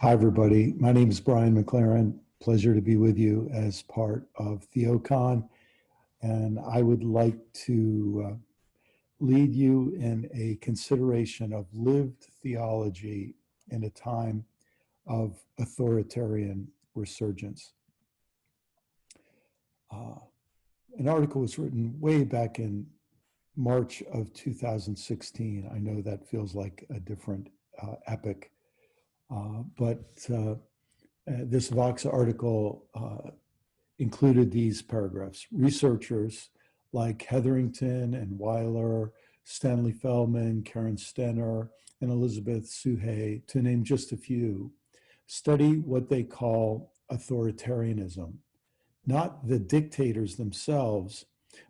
Hi, everybody. My name is Brian McLaren. Pleasure to be with you as part of Theocon. And I would like to lead you in a consideration of lived theology in a time of authoritarian resurgence. An article was written way back in March of 2016. I know that feels like a different epoch, but this Vox article included these paragraphs. Researchers like Hetherington and Weiler, Stanley Feldman, Karen Stenner, and Elizabeth Suhay, to name just a few, study what they call authoritarianism, not the dictators themselves,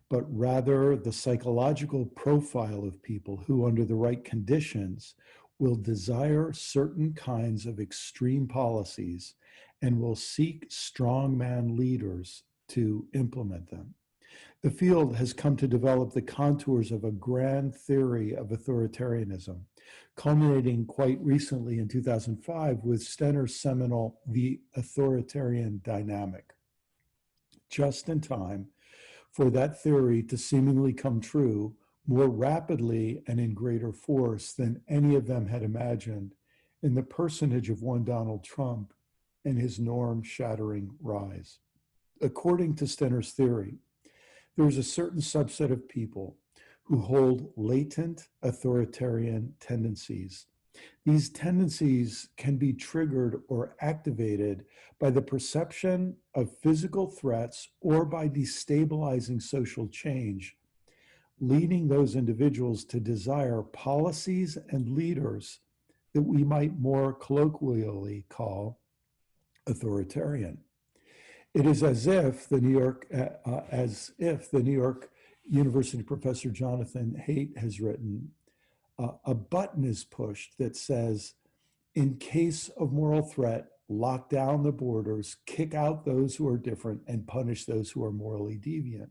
but rather the psychological profile of people who, under the right conditions, will desire certain kinds of extreme policies and will seek strongman leaders to implement them. The field has come to develop the contours of a grand theory of authoritarianism, culminating quite recently in 2005 with Stenner's seminal The Authoritarian Dynamic. Just in time for that theory to seemingly come true more rapidly and in greater force than any of them had imagined in the personage of one Donald Trump and his norm-shattering rise. According to Stenner's theory, there is a certain subset of people who hold latent authoritarian tendencies. These tendencies can be triggered or activated by the perception of physical threats or by destabilizing social change, leading those individuals to desire policies and leaders that we might more colloquially call authoritarian. It is as if the New York University professor Jonathan Haidt has written, a button is pushed that says, in case of moral threat, lock down the borders, kick out those who are different, and punish those who are morally deviant.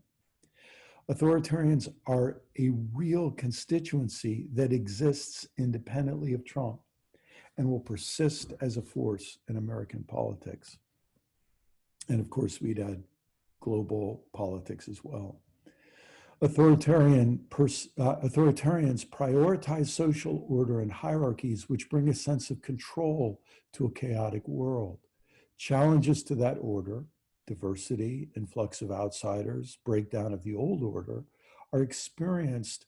Authoritarians are a real constituency that exists independently of Trump and will persist as a force in American politics. And of course, we'd add global politics as well. Authoritarians prioritize social order and hierarchies which bring a sense of control to a chaotic world. Challenges to that order, diversity, influx of outsiders, breakdown of the old order, are experienced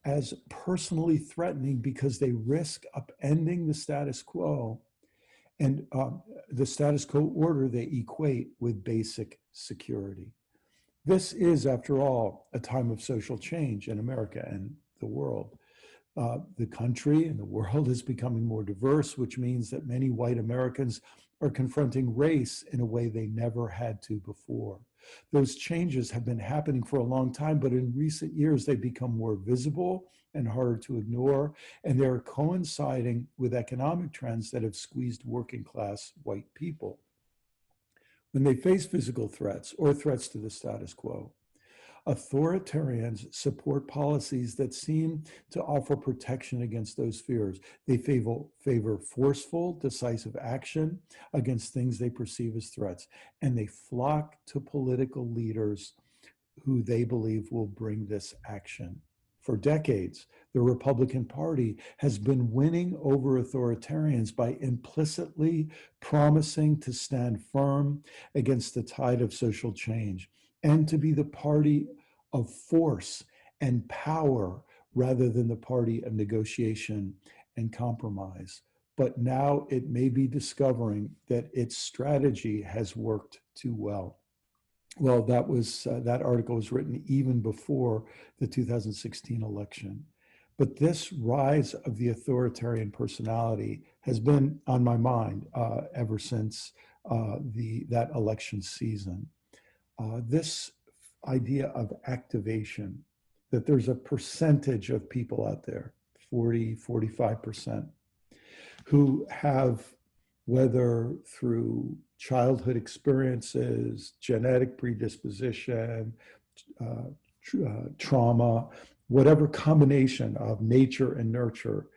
as personally threatening because they risk upending the status quo, and the status quo order they equate with basic security. This is, after all, a time of social change in America and the world. The country and the world is becoming more diverse, which means that many white Americans are confronting race in a way they never had to before. Those changes have been happening for a long time, but in recent years, they've become more visible and harder to ignore, and they're coinciding with economic trends that have squeezed working class white people. When they face physical threats or threats to the status quo, authoritarians support policies that seem to offer protection against those fears. They favor forceful, decisive action against things they perceive as threats, and they flock to political leaders who they believe will bring this action. For decades, the Republican Party has been winning over authoritarians by implicitly promising to stand firm against the tide of social change and to be the party of force and power rather than the party of negotiation and compromise. But now it may be discovering that its strategy has worked too well. Well, that article was written even before the 2016 election. But this rise of the authoritarian personality has been on my mind ever since that election season. This idea of activation, that there's a percentage of people out there, 40, 45%, who have, whether through childhood experiences, genetic predisposition, trauma, whatever combination of nature and nurture,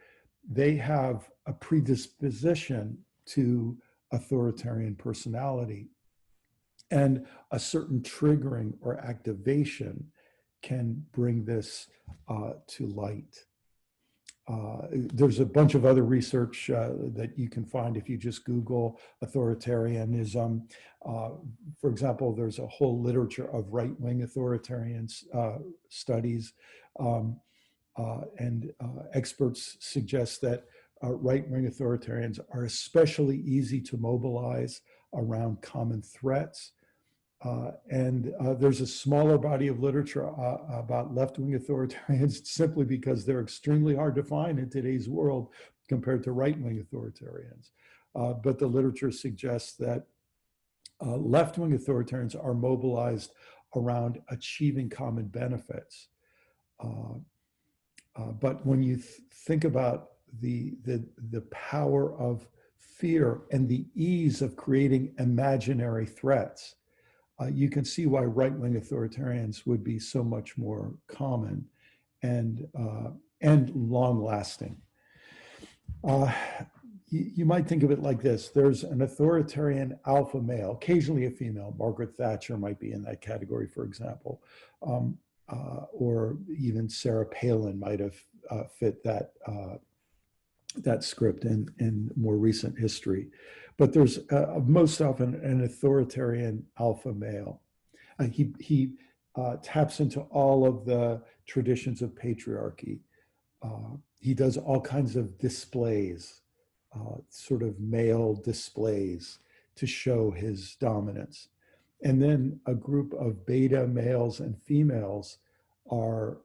they have a predisposition to authoritarian personality. And a certain triggering or activation can bring this to light. There's a bunch of other research that you can find if you just Google authoritarianism. For example, there's a whole literature of right-wing authoritarian studies. And experts suggest that right-wing authoritarians are especially easy to mobilize around common threats. And there's a smaller body of literature about left-wing authoritarians simply because they're extremely hard to find in today's world compared to right-wing authoritarians. But the literature suggests that left-wing authoritarians are mobilized around achieving common benefits. But when you think about the power of fear and the ease of creating imaginary threats, you can see why right-wing authoritarians would be so much more common and long-lasting. You might think of it like this. There's an authoritarian alpha male, occasionally a female. Margaret Thatcher might be in that category, for example. Or even Sarah Palin might have fit that script in more recent history. But there's most often an authoritarian alpha male. He taps into all of the traditions of patriarchy. He does all kinds of displays, sort of male displays to show his dominance. And then a group of beta males and females are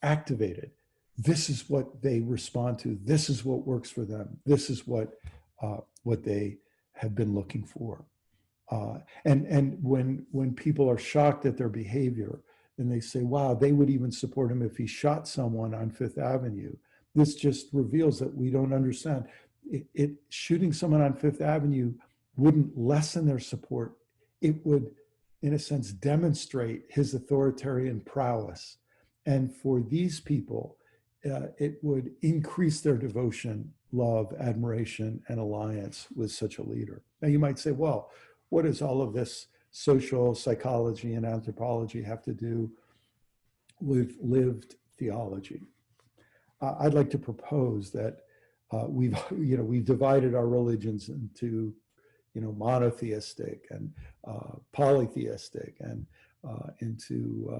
activated. This is what they respond to. This is what works for them. This is what they have been looking for. And when people are shocked at their behavior, and they say, wow, they would even support him if he shot someone on Fifth Avenue. This just reveals that we don't understand. Shooting someone on Fifth Avenue wouldn't lessen their support. It would, in a sense, demonstrate his authoritarian prowess. And for these people, it would increase their devotion, love, admiration, and alliance with such a leader. Now you might say, well, what does all of this social psychology and anthropology have to do with lived theology? I'd like to propose that we've divided our religions into monotheistic and polytheistic and into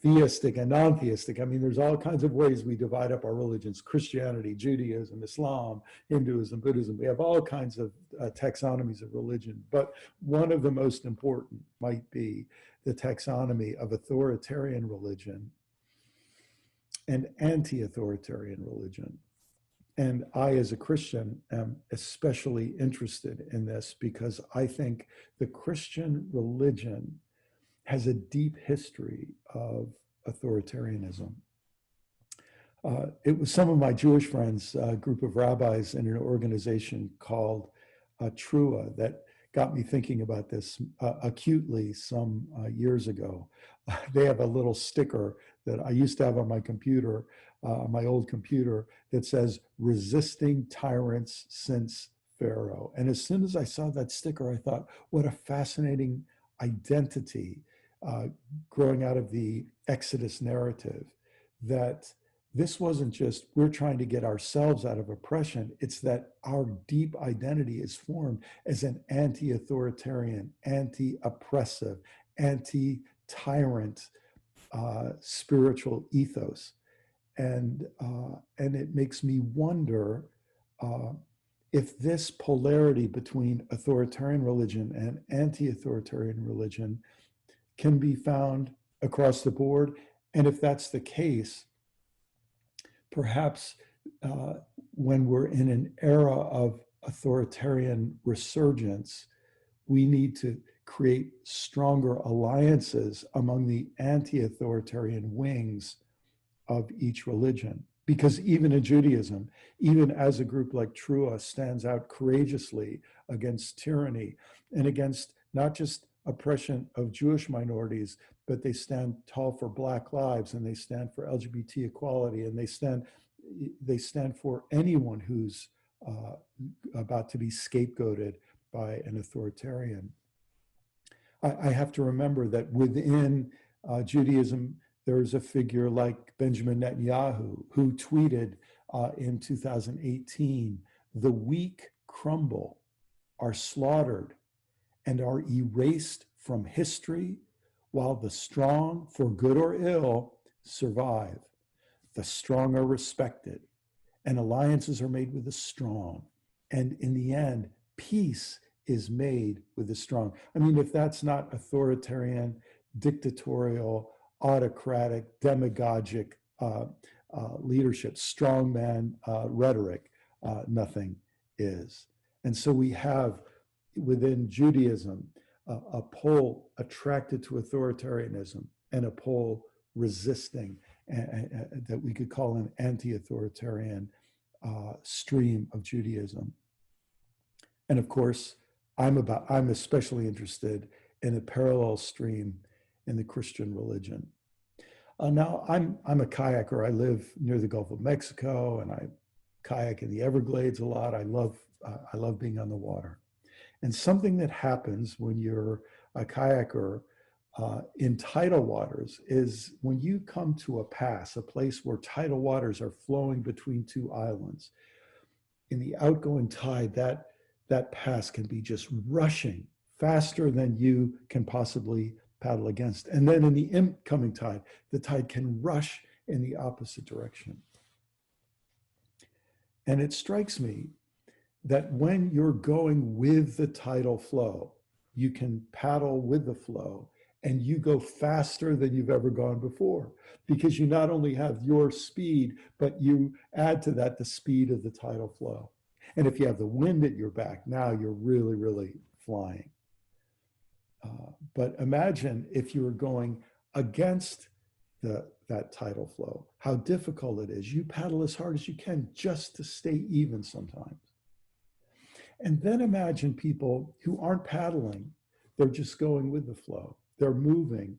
theistic and non-theistic. I mean, there's all kinds of ways we divide up our religions: Christianity, Judaism, Islam, Hinduism, Buddhism. We have all kinds of taxonomies of religion. But one of the most important might be the taxonomy of authoritarian religion and anti-authoritarian religion. And I, as a Christian, am especially interested in this because I think the Christian religion has a deep history of authoritarianism. It was some of my Jewish friends, a group of rabbis in an organization called Trua, that got me thinking about this acutely some years ago. They have a little sticker that I used to have on my computer, my old computer, that says, "Resisting tyrants since Pharaoh." And as soon as I saw that sticker, I thought, what a fascinating identity growing out of the Exodus narrative, that this wasn't just we're trying to get ourselves out of oppression. It's that our deep identity is formed as an anti-authoritarian, anti-oppressive, anti-tyrant spiritual ethos. And it makes me wonder if this polarity between authoritarian religion and anti-authoritarian religion can be found across the board. And if that's the case, perhaps when we're in an era of authoritarian resurgence, we need to create stronger alliances among the anti-authoritarian wings of each religion. Because even in Judaism, even as a group like Trua stands out courageously against tyranny and against not just oppression of Jewish minorities, but they stand tall for Black lives, and they stand for LGBT equality, and they stand for anyone who's about to be scapegoated by an authoritarian. I have to remember that within Judaism, there's a figure like Benjamin Netanyahu who tweeted in 2018, "The weak crumble, are slaughtered, and are erased from history, while the strong, for good or ill, survive. The strong are respected, and alliances are made with the strong. And in the end, peace is made with the strong." I mean, if that's not authoritarian, dictatorial, autocratic, demagogic leadership, strongman rhetoric, nothing is. And so we have within Judaism a pole attracted to authoritarianism and a pole resisting that we could call an anti-authoritarian stream of Judaism. And of course, I'm especially interested in a parallel stream in the Christian religion. Now, I'm a kayaker. I live near the Gulf of Mexico, and I kayak in the Everglades a lot. I love being on the water. And something that happens when you're a kayaker in tidal waters is when you come to a pass, a place where tidal waters are flowing between two islands. In the outgoing tide, that pass can be just rushing faster than you can possibly paddle against. And then in the incoming tide, the tide can rush in the opposite direction. And it strikes me that when you're going with the tidal flow, you can paddle with the flow and you go faster than you've ever gone before, because you not only have your speed, but you add to that the speed of the tidal flow. And if you have the wind at your back, now you're really, really flying. But imagine if you were going against that tidal flow, how difficult it is. You paddle as hard as you can just to stay even sometimes. And then imagine people who aren't paddling, they're just going with the flow. They're moving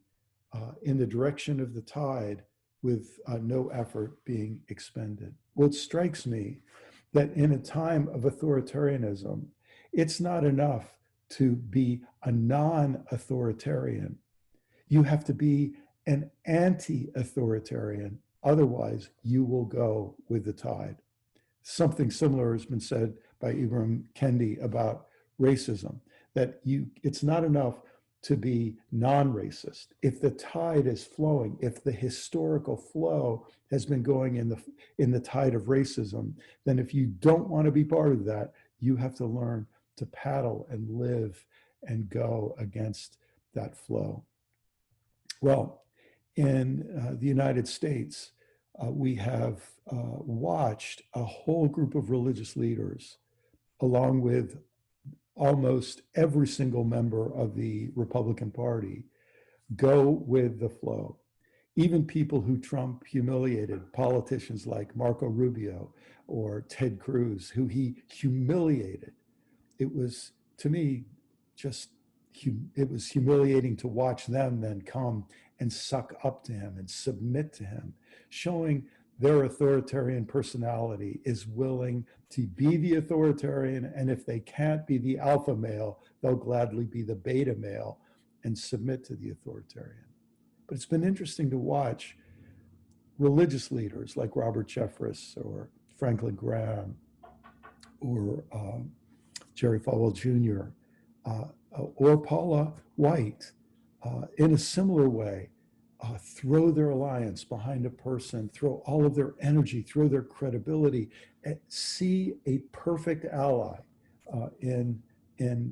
in the direction of the tide with no effort being expended. Well, it strikes me that in a time of authoritarianism, it's not enough to be a non-authoritarian. You have to be an anti-authoritarian. Otherwise, you will go with the tide. Something similar has been said by Ibram Kendi about racism, that it's not enough to be non-racist. If the tide is flowing, if the historical flow has been going in the tide of racism, then if you don't want to be part of that, you have to learn to paddle and live and go against that flow. Well, in the United States, we have watched a whole group of religious leaders, along with almost every single member of the Republican Party, go with the flow. Even people who Trump humiliated, politicians like Marco Rubio or Ted Cruz, who he humiliated. It was, to me, it was humiliating to watch them then come and suck up to him and submit to him, showing their authoritarian personality is willing to be the authoritarian, and if they can't be the alpha male, they'll gladly be the beta male and submit to the authoritarian. But it's been interesting to watch religious leaders like Robert Jeffress or Franklin Graham or Jerry Falwell Jr. Or Paula White in a similar way throw their alliance behind a person, throw all of their energy, throw their credibility, and see a perfect ally in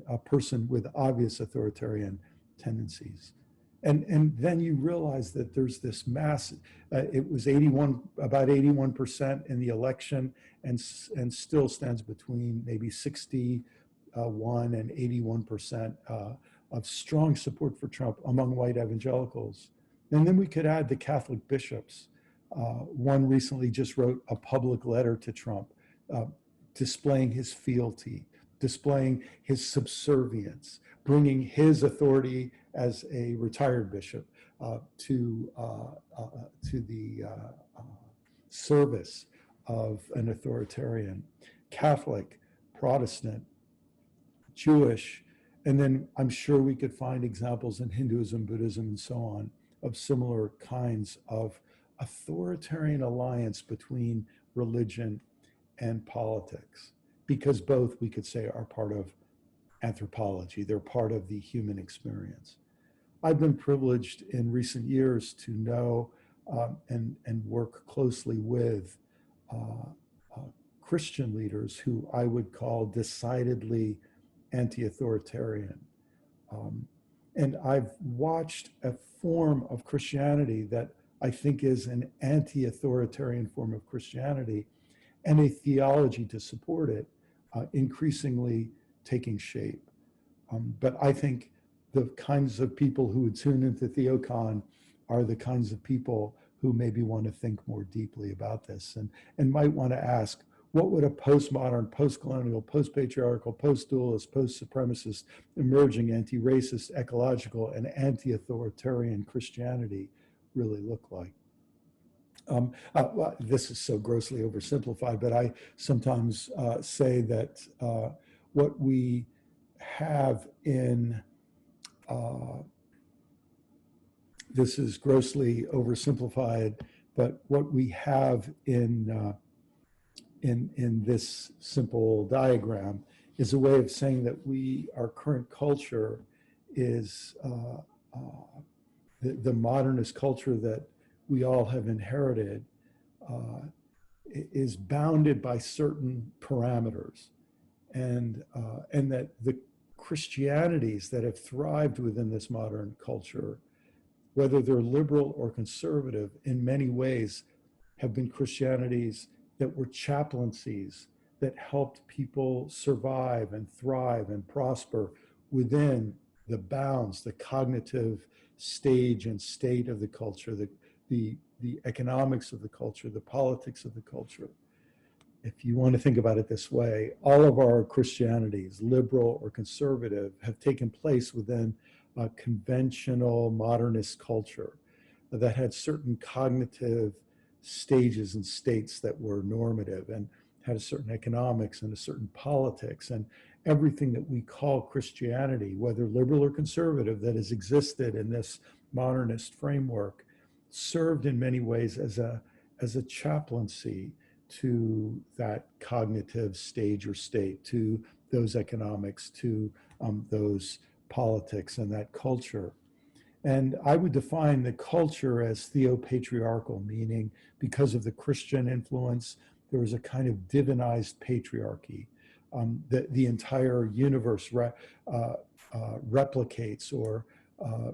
a person with obvious authoritarian tendencies. And then you realize that there's this mass, it was about 81% in the election, and still stands between maybe 61 and 81% of strong support for Trump among white evangelicals. And then we could add the Catholic bishops. One recently just wrote a public letter to Trump, displaying his fealty, displaying his subservience, bringing his authority as a retired bishop to the service of an authoritarian. Catholic, Protestant, Jewish. And then I'm sure we could find examples in Hinduism, Buddhism, and so on of similar kinds of authoritarian alliance between religion and politics, because both, we could say, are part of anthropology. They're part of the human experience. I've been privileged in recent years to know and work closely with uh, uh, Christian leaders who I would call decidedly anti-authoritarian. Um, and I've watched a form of Christianity that I think is an anti-authoritarian form of Christianity, and a theology to support it, increasingly taking shape. But I think the kinds of people who would tune into Theocon are the kinds of people who maybe want to think more deeply about this, and might want to ask, what would a postmodern, post-colonial, post-patriarchal, post-dualist, post-supremacist, emerging anti-racist, ecological, and anti-authoritarian Christianity really look like? Well, this is so grossly oversimplified, but I sometimes say that what we have in this is grossly oversimplified, but what we have in this simple diagram is a way of saying that our current culture is the modernist culture that we all have inherited uh, is bounded by certain parameters, and that the Christianities that have thrived within this modern culture, whether they're liberal or conservative, in many ways have been Christianities that were chaplaincies that helped people survive and thrive and prosper within the bounds, the cognitive stage and state of the culture, the economics of the culture, the politics of the culture. If you want to think about it this way, all of our Christianities, liberal or conservative, have taken place within a conventional modernist culture that had certain cognitive stages and states that were normative, and had a certain economics and a certain politics, and everything that we call Christianity, whether liberal or conservative, that has existed in this modernist framework, served in many ways as a chaplaincy to that cognitive stage or state, to those economics, to those politics and that culture. And I would define the culture as theopatriarchal, meaning because of the Christian influence, there was a kind of divinized patriarchy. The entire universe replicates or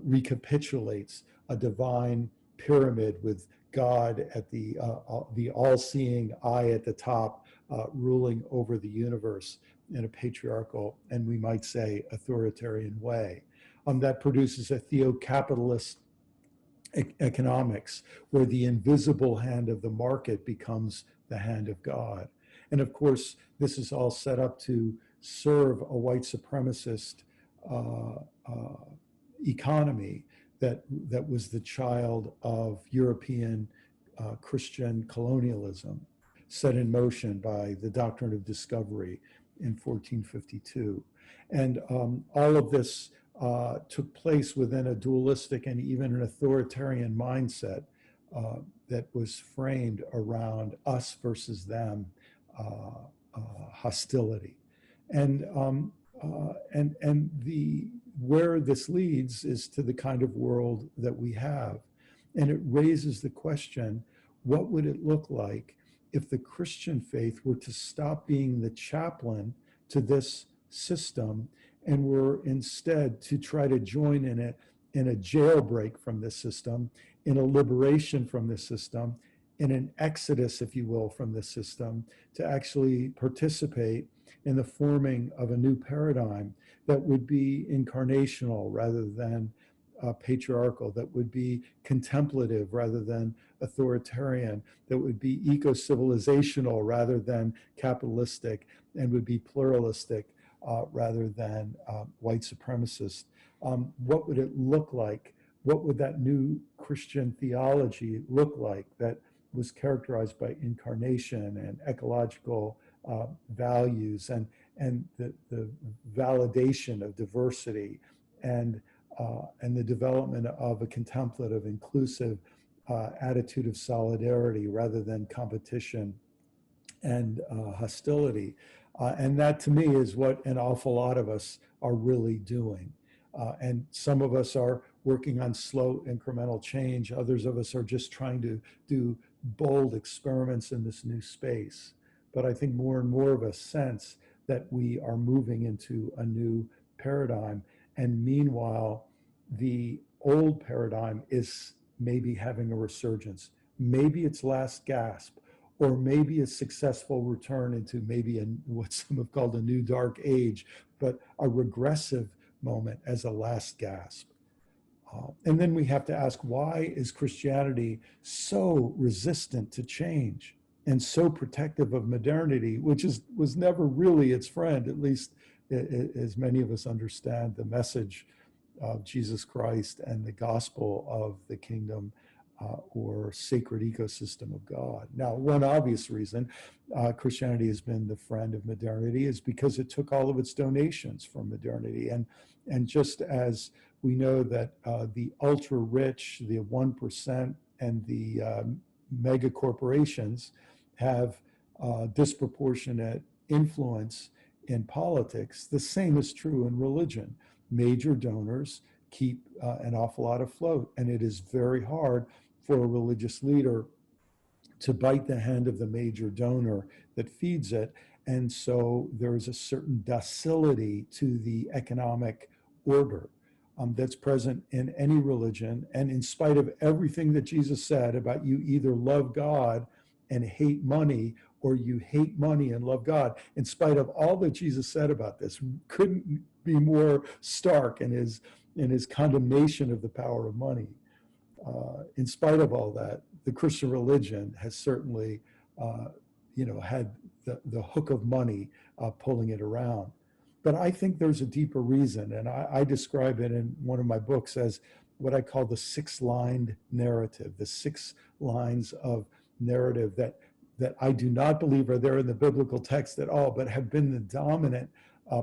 recapitulates a divine pyramid with God at the all-seeing eye at the top, ruling over the universe in a patriarchal, and we might say authoritarian way. That produces a theo-capitalist economics, where the invisible hand of the market becomes the hand of God. And of course, this is all set up to serve a white supremacist uh, uh, economy that was the child of European Christian colonialism, set in motion by the doctrine of discovery in 1452. And all of this took place within a dualistic and even an authoritarian mindset that was framed around us versus them hostility. And the where this leads is to the kind of world that we have. And it raises the question, what would it look like if the Christian faith were to stop being the chaplain to this system and were instead to try to join in a jailbreak from this system, in a liberation from this system, in an exodus, if you will, from this system, to actually participate in the forming of a new paradigm that would be incarnational rather than patriarchal, that would be contemplative rather than authoritarian, that would be eco-civilizational rather than capitalistic, and would be pluralistic rather than white supremacist. What would it look like? What would that new Christian theology look like that was characterized by incarnation and ecological values and the validation of diversity and the development of a contemplative, inclusive attitude of solidarity rather than competition and hostility. And that to me is what an awful lot of us are really doing. And some of us are working on slow incremental change. Others of us are just trying to do bold experiments in this new space. But I think more and more of us sense that we are moving into a new paradigm. And meanwhile, the old paradigm is maybe having a resurgence. Maybe it's last gasp, or maybe a successful return into maybe what some have called a new dark age, but a regressive moment as a last gasp. And then we have to ask, why is Christianity so resistant to change and so protective of modernity, which was never really its friend, at least as many of us understand the message of Jesus Christ and the gospel of the kingdom or sacred ecosystem of God. Now, one obvious reason Christianity has been the friend of modernity is because it took all of its donations from modernity. And just as we know that the ultra rich, the 1%, and the mega corporations have disproportionate influence in politics, the same is true in religion. Major donors keep an awful lot afloat, and it is very hard for a religious leader to bite the hand of the major donor that feeds it. And so there is a certain docility to the economic order that's present in any religion. And in spite of everything that Jesus said about you either love God and hate money, or you hate money and love God, in spite of all that Jesus said about this, couldn't be more stark in his condemnation of the power of money. In spite of all that, the Christian religion has certainly, had the hook of money pulling it around. But I think there's a deeper reason, and I describe it in one of my books as what I call the six-lined narrative, the 6 lines of narrative that I do not believe are there in the biblical text at all, but have been the dominant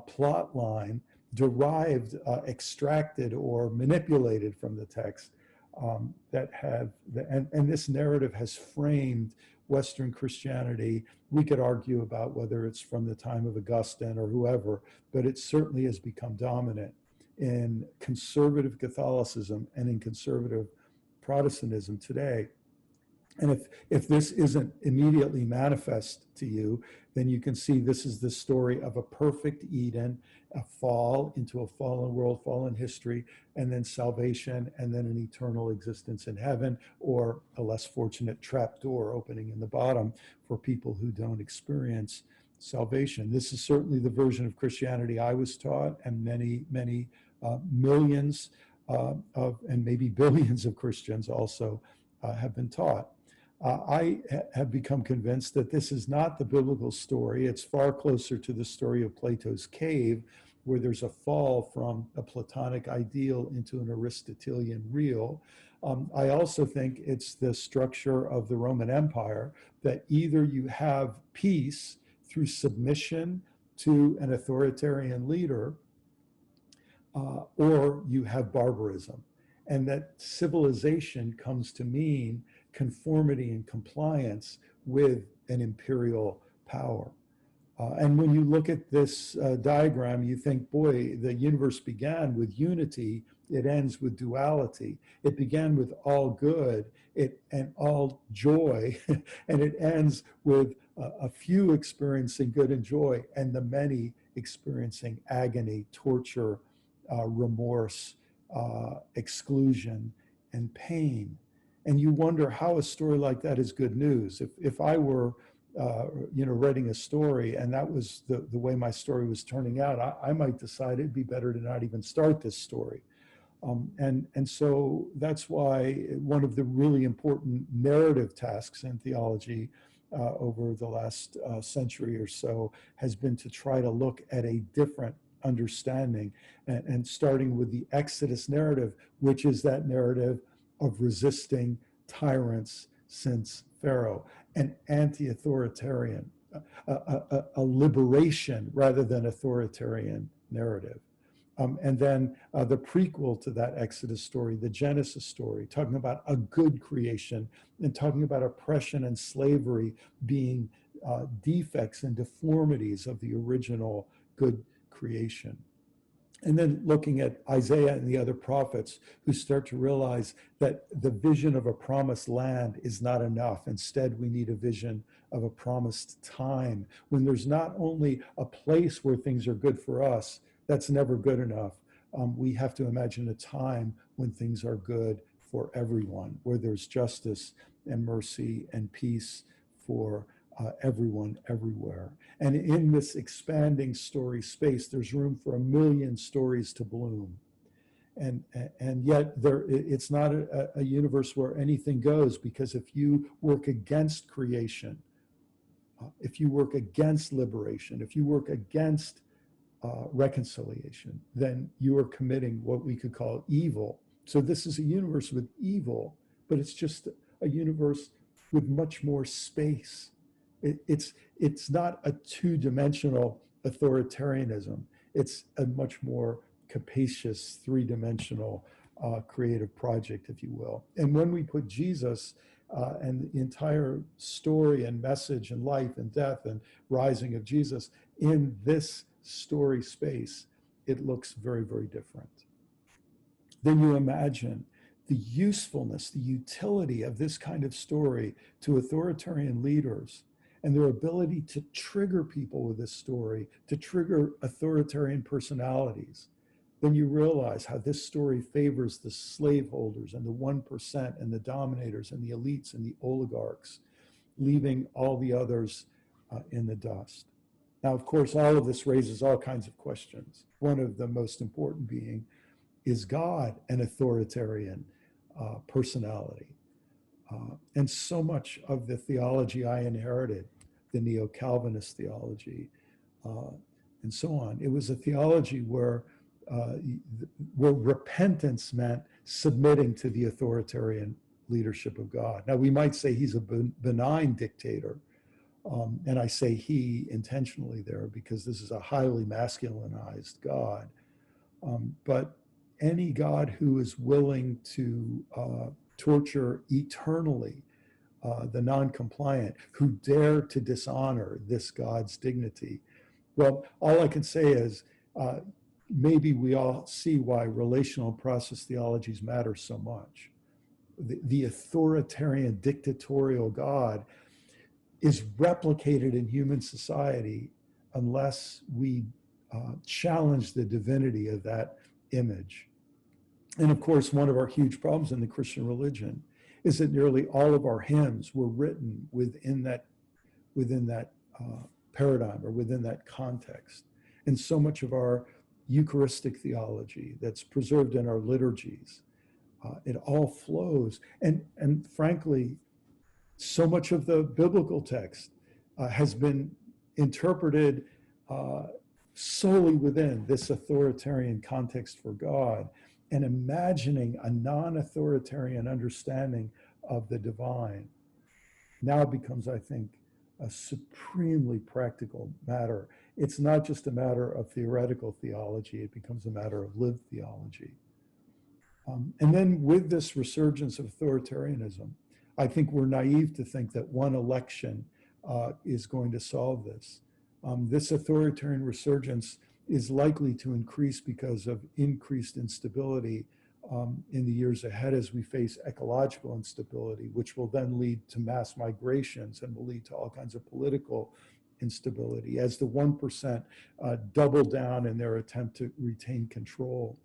plot line derived, extracted, or manipulated from the text. And this narrative has framed Western Christianity. We could argue about whether it's from the time of Augustine or whoever, but it certainly has become dominant in conservative Catholicism and in conservative Protestantism today. And if this isn't immediately manifest to you, then you can see this is the story of a perfect Eden, a fall into a fallen world, fallen history, and then salvation, and then an eternal existence in heaven, or a less fortunate trap door opening in the bottom for people who don't experience salvation. This is certainly the version of Christianity I was taught, and many, many millions and maybe billions of Christians also have been taught. I have become convinced that this is not the biblical story. It's far closer to the story of Plato's cave, where there's a fall from a Platonic ideal into an Aristotelian real. I also think it's the structure of the Roman Empire, that either you have peace through submission to an authoritarian leader, or you have barbarism. And that civilization comes to mean conformity and compliance with an imperial power. And when you look at this diagram, you think, boy, the universe began with unity, it ends with duality. It began with all good and all joy, and it ends with a few experiencing good and joy, and the many experiencing agony, torture, remorse, exclusion, and pain. And you wonder how a story like that is good news. If I were writing a story and that was the way my story was turning out, I might decide it'd be better to not even start this story. And so that's why one of the really important narrative tasks in theology over the last century or so has been to try to look at a different understanding, and starting with the Exodus narrative, which is that narrative of resisting tyrants since Pharaoh, and anti-authoritarian. a liberation rather than authoritarian narrative. And then the prequel to that Exodus story, the Genesis story, talking about a good creation and talking about oppression and slavery being defects and deformities of the original good creation. And then looking at Isaiah and the other prophets who start to realize that the vision of a promised land is not enough. Instead, we need a vision of a promised time when there's not only a place where things are good for us, that's never good enough. We have to imagine a time when things are good for everyone, where there's justice and mercy and peace for everyone everywhere. And in this expanding story space, there's room for 1 million stories to bloom. And yet it's not a universe where anything goes, because if you work against creation, if you work against liberation, if you work against reconciliation, then you are committing what we could call evil. So this is a universe with evil, but it's just a universe with much more space. It's not a two-dimensional authoritarianism. It's a much more capacious, three-dimensional creative project, if you will. And when we put Jesus and the entire story and message and life and death and rising of Jesus in this story space, it looks very, very different. Then you imagine the usefulness, the utility of this kind of story to authoritarian leaders and their ability to trigger people with this story, to trigger authoritarian personalities. Then you realize how this story favors the slaveholders and the 1% and the dominators and the elites and the oligarchs, leaving all the others in the dust. Now, of course, all of this raises all kinds of questions. One of the most important being, is God an authoritarian personality? And so much of the theology I inherited, the neo-Calvinist theology, and so on, it was a theology where repentance meant submitting to the authoritarian leadership of God. Now, we might say he's a benign dictator, and I say he intentionally there because this is a highly masculinized God. But any God who is willing to torture eternally the non-compliant, who dare to dishonor this God's dignity. Well, all I can say is maybe we all see why relational process theologies matter so much. The authoritarian dictatorial God is replicated in human society unless we challenge the divinity of that image. And of course, one of our huge problems in the Christian religion is that nearly all of our hymns were written within that paradigm or within that context. And so much of our Eucharistic theology that's preserved in our liturgies, it all flows. And frankly, so much of the biblical text has been interpreted solely within this authoritarian context for God, and imagining a non-authoritarian understanding of the divine now becomes, I think, a supremely practical matter. It's not just a matter of theoretical theology, it becomes a matter of lived theology. And then with this resurgence of authoritarianism, I think we're naive to think that one election is going to solve this. This authoritarian resurgence is likely to increase because of increased instability in the years ahead as we face ecological instability, which will then lead to mass migrations and will lead to all kinds of political instability as the 1% double down in their attempt to retain control,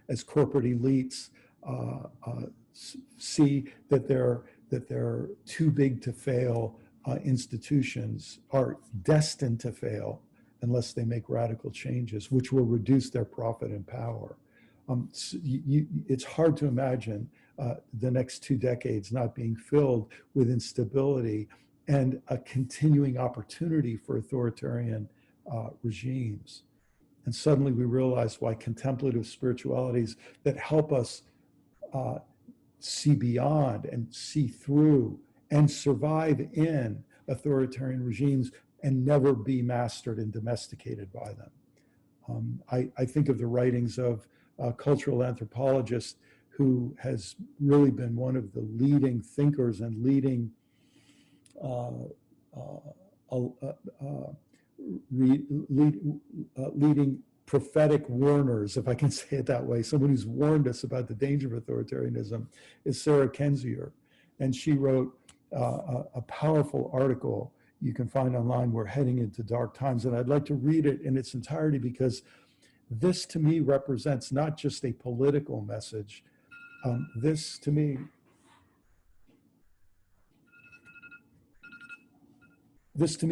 as corporate elites see that they're too big to fail. Institutions are destined to fail unless they make radical changes, which will reduce their profit and power. It's hard to imagine the next 2 decades not being filled with instability and a continuing opportunity for authoritarian regimes. And suddenly we realize why contemplative spiritualities that help us see beyond and see through and survive in authoritarian regimes and never be mastered and domesticated by them. I think of the writings of a cultural anthropologist who has really been one of the leading thinkers and leading leading prophetic warners, if I can say it that way, someone who's warned us about the danger of authoritarianism, is Sarah Kendzior. And she wrote a powerful article you can find online, We're Heading into Dark Times. And I'd like to read it in its entirety because this to me represents not just a political message. This to me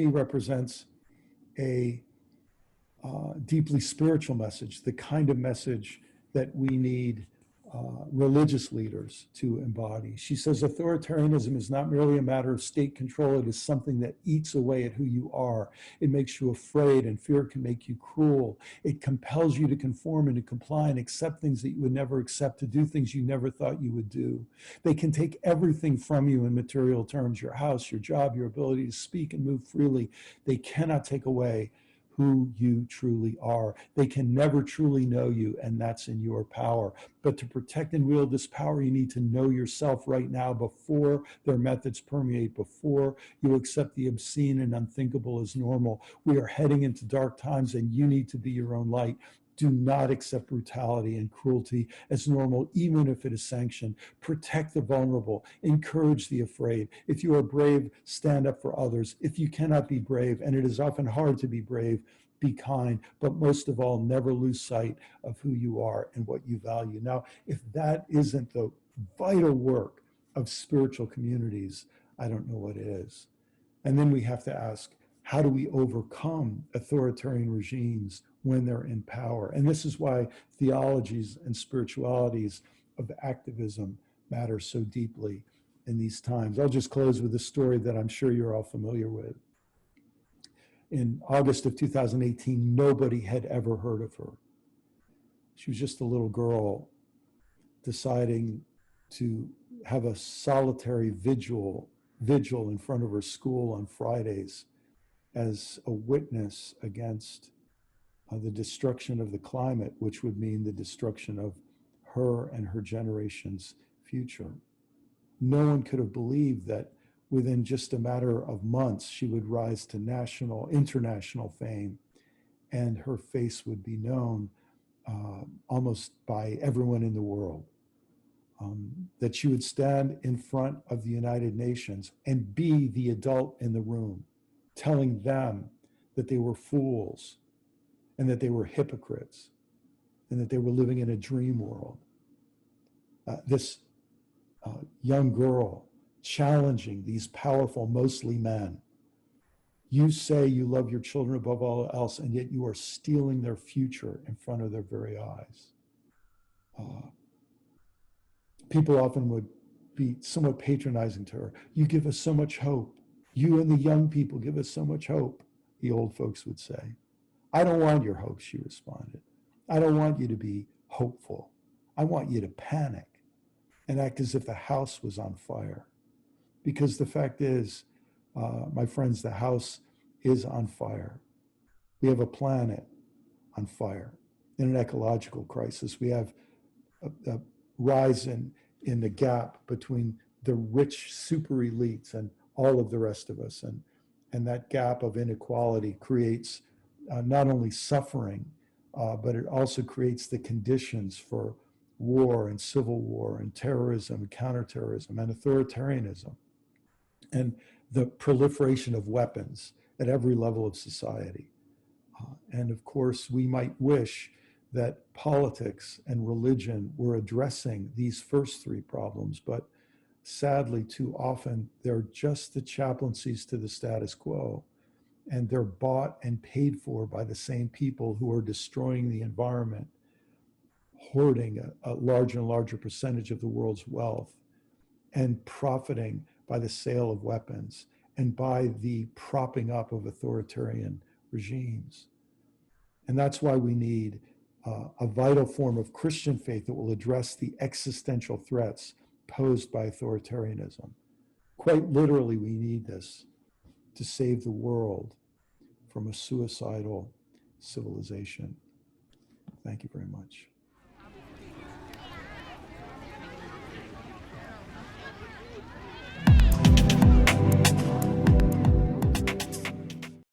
represents a deeply spiritual message, the kind of message that we need religious leaders to embody. She says, authoritarianism is not merely a matter of state control. It is something that eats away at who you are. It makes you afraid, and fear can make you cruel. It compels you to conform and to comply and accept things that you would never accept, to do things you never thought you would do. They can take everything from you in material terms, your house, your job, your ability to speak and move freely. They cannot take away who you truly are. They can never truly know you, and that's in your power. But to protect and wield this power, you need to know yourself right now before their methods permeate, before you accept the obscene and unthinkable as normal. We are heading into dark times, and you need to be your own light. Do not accept brutality and cruelty as normal, even if it is sanctioned. Protect the vulnerable. Encourage the afraid. If you are brave, stand up for others. If you cannot be brave, and it is often hard to be brave, be kind. But most of all, never lose sight of who you are and what you value. Now, if that isn't the vital work of spiritual communities, I don't know what is. And then we have to ask, how do we overcome authoritarian regimes when they're in power? And this is why theologies and spiritualities of activism matter so deeply in these times. I'll just close with a story that I'm sure you're all familiar with. In August of 2018, nobody had ever heard of her. She was just a little girl deciding to have a solitary vigil in front of her school on Fridays as a witness against the destruction of the climate, which would mean the destruction of her and her generation's future. No one could have believed that within just a matter of months, she would rise to national, international fame, and her face would be known almost by everyone in the world. That she would stand in front of the United Nations and be the adult in the room, telling them that they were fools and that they were hypocrites and that they were living in a dream world. This young girl challenging these powerful, mostly men. You say you love your children above all else, and yet you are stealing their future in front of their very eyes. People often would be somewhat patronizing to her. You give us so much hope. You and the young people give us so much hope, the old folks would say. I don't want your hope, she responded. I don't want you to be hopeful. I want you to panic and act as if the house was on fire. Because the fact is, my friends, the house is on fire. We have a planet on fire in an ecological crisis. We have a rise in the gap between the rich super elites and all of the rest of us. And that gap of inequality creates not only suffering, but it also creates the conditions for war and civil war and terrorism and counterterrorism and authoritarianism and the proliferation of weapons at every level of society. And of course, we might wish that politics and religion were addressing these first three problems, but sadly, too often, they're just the chaplaincies to the status quo. And they're bought and paid for by the same people who are destroying the environment, hoarding a larger and larger percentage of the world's wealth, and profiting by the sale of weapons and by the propping up of authoritarian regimes. And that's why we need a vital form of Christian faith that will address the existential threats posed by authoritarianism. Quite literally, we need this. to save the world from a suicidal civilization. Thank you very much.